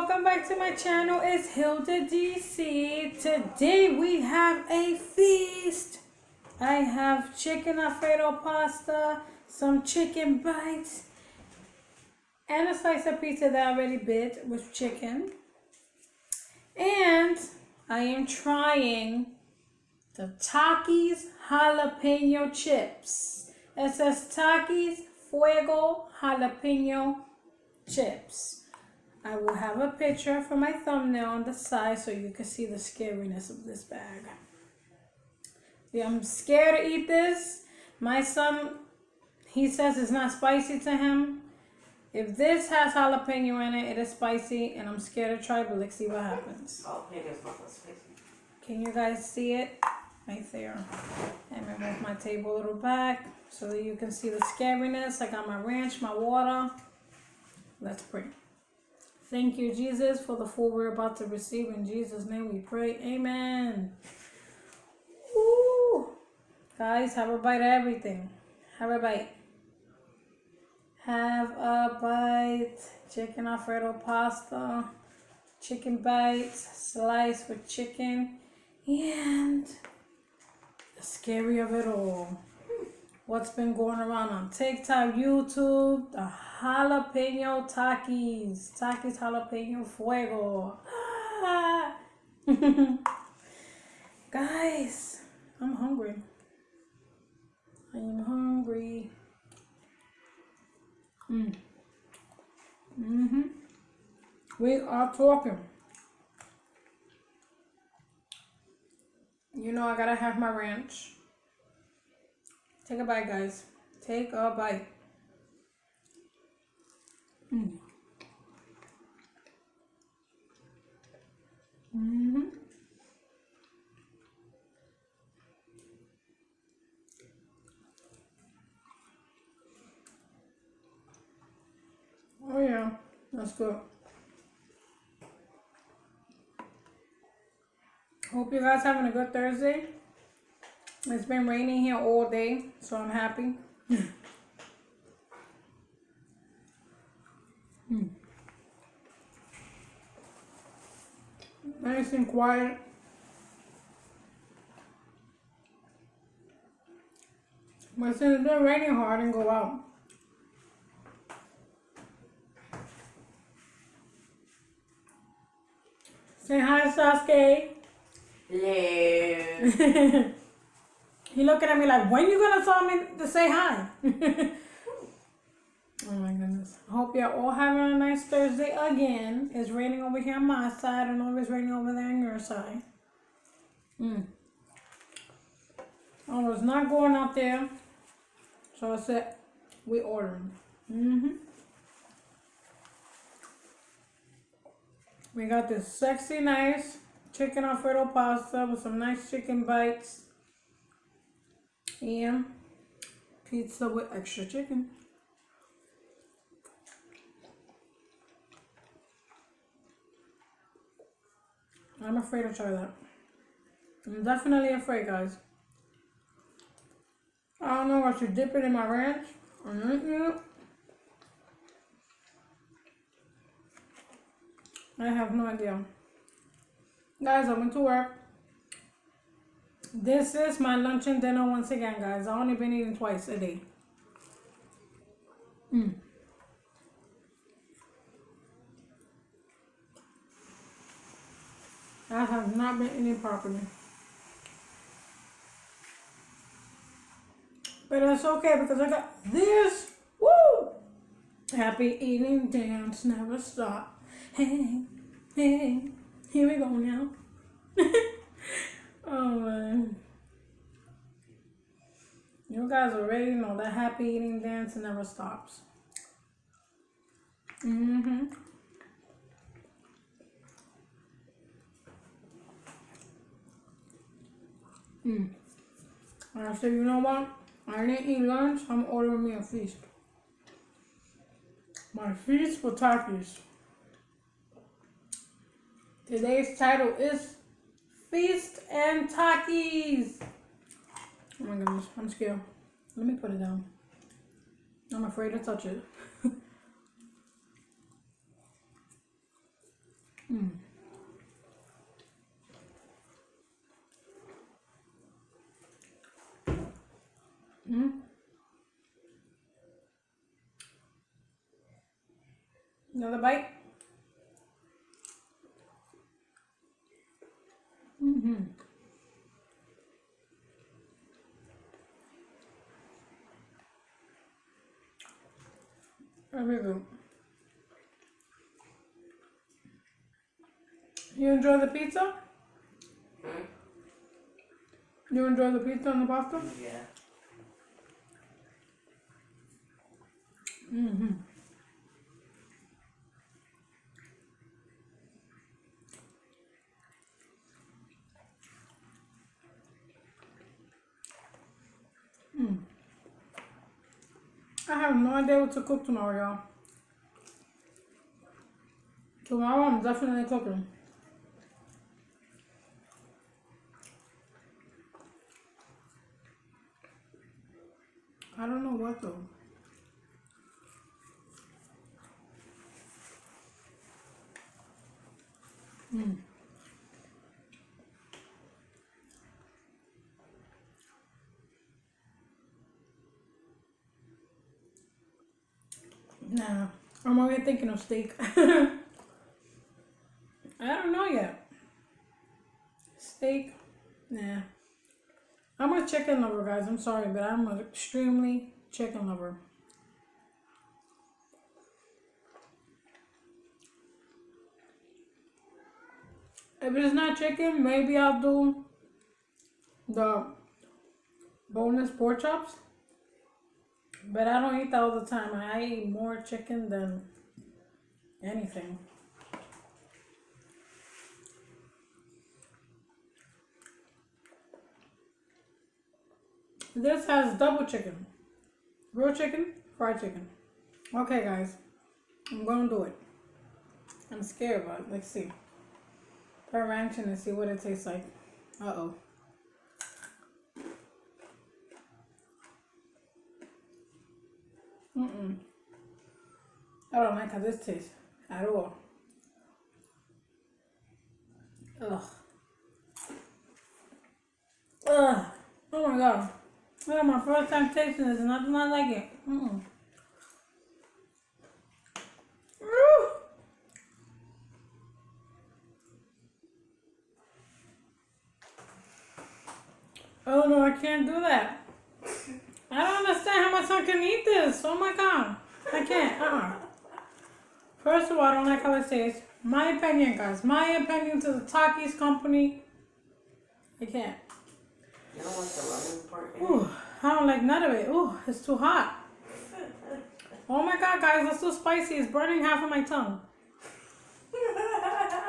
welcome back to my channel. It's Hilda DC. Today we have a feast. I have chicken Alfredo pasta, some chicken bites, and a slice of pizza that I already bit with chicken. And I am trying the Takis jalapeno chips. It says Takis Fuego jalapeno chips. I will have a picture for my thumbnail on the side so you can see the scariness of this bag. Yeah, I'm scared to eat this. My son, he says it's not spicy to him. If this has jalapeno in it, it is spicy, and I'm scared to try, but let's see what happens. Oh, maybe it's not that spicy. Can you guys see it? Right there. And I move my table a little back so that you can see the scariness. I got my ranch, my water. Let's pray. Thank you, Jesus, for the food we're about to receive. In Jesus' name we pray. Amen. Woo! Guys, have a bite of everything. Have a bite. Have a bite. Chicken Alfredo pasta. Chicken bites. Sliced with chicken. And the scary of it all. What's been going around on TikTok, YouTube, the jalapeno Takis. Takis jalapeno fuego. Ah. Guys, I'm hungry. I am hungry. We are talking. You know I gotta have my ranch. Take a bite, guys. Take a bite. Oh yeah, that's good. Hope you guys having a good Thursday. It's been raining here all day, so I'm happy. Nice and quiet. But since it's been raining hard, I didn't go out. Say hi, Sasuke. Hello. He looking at me like, when you gonna tell me to say hi? Oh my goodness. I hope you're all having a nice Thursday again. It's raining over here on my side. I don't know if it's raining over there on your side. I was not going out there. So I said, we ordering. We got this sexy, nice chicken Alfredo pasta with some nice chicken bites. And pizza with extra chicken. I'm afraid to try that. I'm definitely afraid, guys. I don't know if I should dip it in my ranch or not. I have no idea. Guys, I went to work. This is my lunch and dinner once again, guys. I've only been eating twice a day. I have not been eating properly. But that's okay because I got this. Woo! Happy eating dance never stop. Hey, hey, here we go now. Oh man. You guys already know that happy eating dance never stops. I said, you know what? I didn't eat lunch. I'm ordering me a feast. My feast for Takis. Today's title is Feast and Takis. Oh my goodness, I'm scared. Let me put it down. I'm afraid to touch it. Mm. Mm. Another bite. Mm-hmm. Very good. You enjoy the pizza? Hmm? You enjoy the pizza and the pasta? Yeah. Mm-hmm. Mm. I have no idea what to cook tomorrow, y'all. Tomorrow I'm definitely cooking. I don't know what though. Mm. Nah, I'm already thinking of steak. I don't know yet. Steak? Nah. I'm a chicken lover, guys. I'm sorry, but I'm an extremely chicken lover. If it's not chicken, maybe I'll do the boneless pork chops. But I don't eat that all the time. I eat more chicken than anything. This has double chicken. Grilled chicken, fried chicken. Okay, guys. I'm gonna do it. I'm scared, but let's see. Put ranch in and see what it tastes like. Uh-oh. Mm-mm. I don't like how this tastes at all. Ugh. Ugh. Oh my god. This is my first time tasting this and I do not like it. Mm-mm. Oh no, I can't do that. I don't understand how my son can eat this. Oh my god. I can't. First of all, I don't like how it tastes. My opinion, guys. My opinion to the Takis company. I can't. You don't like the lemon part? Ooh, I don't like none of it. Ooh, it's too hot. Oh my god, guys, that's too spicy. It's burning half of my tongue.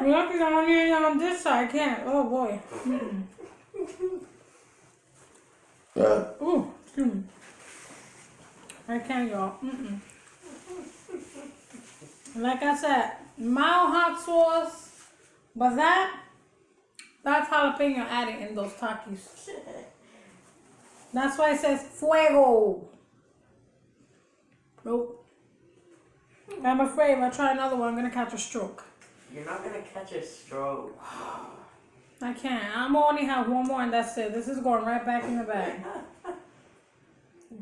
You're lucky I'm only on this side. I can't. Oh boy. Mm-mm. Ooh, excuse me. I can't, y'all. Mm-mm. Like I said, mild hot sauce, but that's jalapeno added in those Takis. That's why it says fuego. Nope. I'm afraid if I try another one, I'm gonna catch a stroke. You're not gonna catch a stroke. I can't. I'm only have one more and that's it. This is going right back in the bag.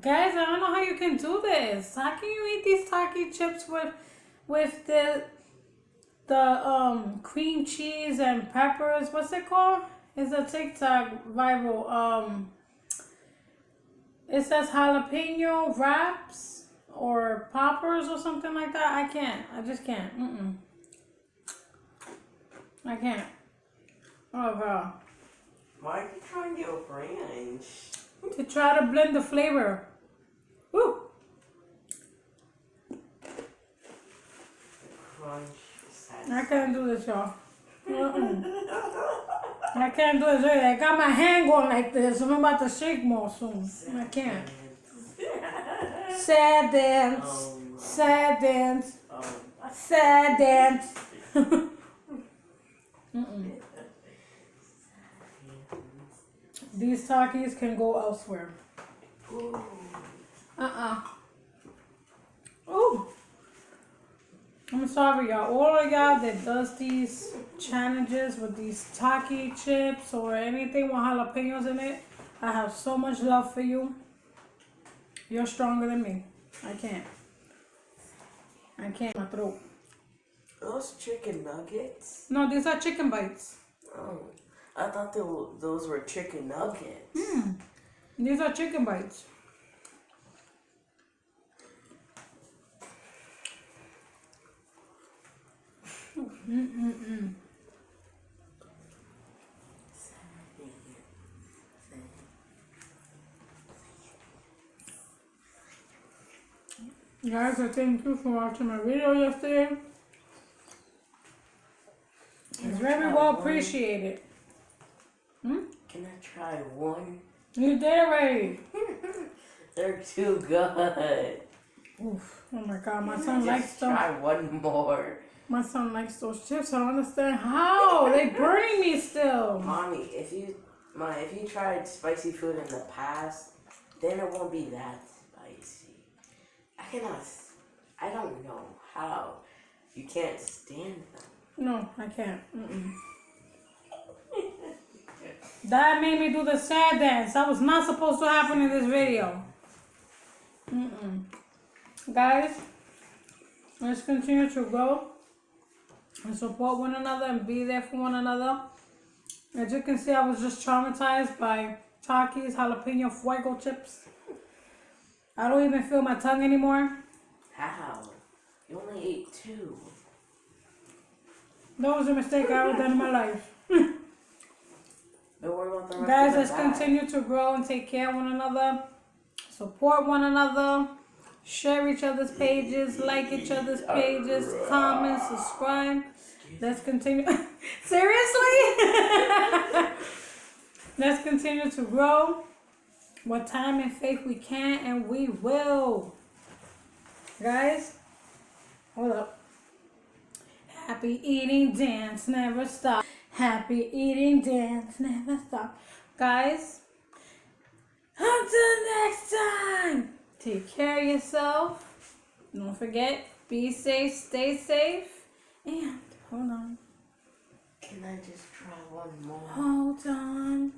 Guys, I don't know how you can do this. How can you eat these Taki chips with the cream cheese and peppers? What's it called? It's a TikTok viral. It says jalapeno wraps or poppers or something like that. I can't. I just can't. Mm-mm. I can't. Oh god. Why are you trying to get French? To try to blend the flavor. Woo! Crunch. I can't do this, y'all. I can't do this. I got my hand going like this. I'm about to shake more soon. I can't. Sad dance. Sad dance. Sad dance. Mm-mm. These Takis can go elsewhere. Ooh. I'm sorry, y'all. All of y'all that does these challenges with these Taki chips or anything with jalapenos in it, I have so much love for you. You're stronger than me. I can't. My throat. Those chicken nuggets? No, these are chicken bites. Oh, I thought those were chicken nuggets. These are chicken bites. Guys, I thank you for watching my video yesterday. It's very well appreciated. Can I try one? You did already. They're too good. Oof. Oh my god, my son likes Just them. try one more. My son likes those chips. I don't understand how. They burning me still. Mommy, if you tried spicy food in the past, then it won't be that spicy. I don't know how. You can't stand them. No, I can't. That made me do the sad dance. That was not supposed to happen in this video. Guys, let's continue to grow and support one another and be there for one another. As you can see, I was just traumatized by Takis jalapeno fuego chips. I don't even feel my tongue anymore. How? You only ate 2. That was a mistake I ever done in my life. But what about the rest Guys, of the let's bag? continue to grow and take care of one another. Support one another. Share each other's pages. Like each other's pages. Comment. Subscribe. Let's continue. Seriously? Let's continue to grow. With time and faith we can and we will. Guys, hold up. Happy eating dance, never stop. Happy eating dance, never stop. Guys, until next time, take care of yourself. Don't forget, be safe, stay safe. And, hold on. Can I just try one more? Hold on.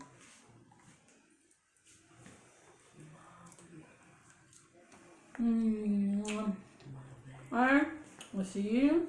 Alright, we'll see you.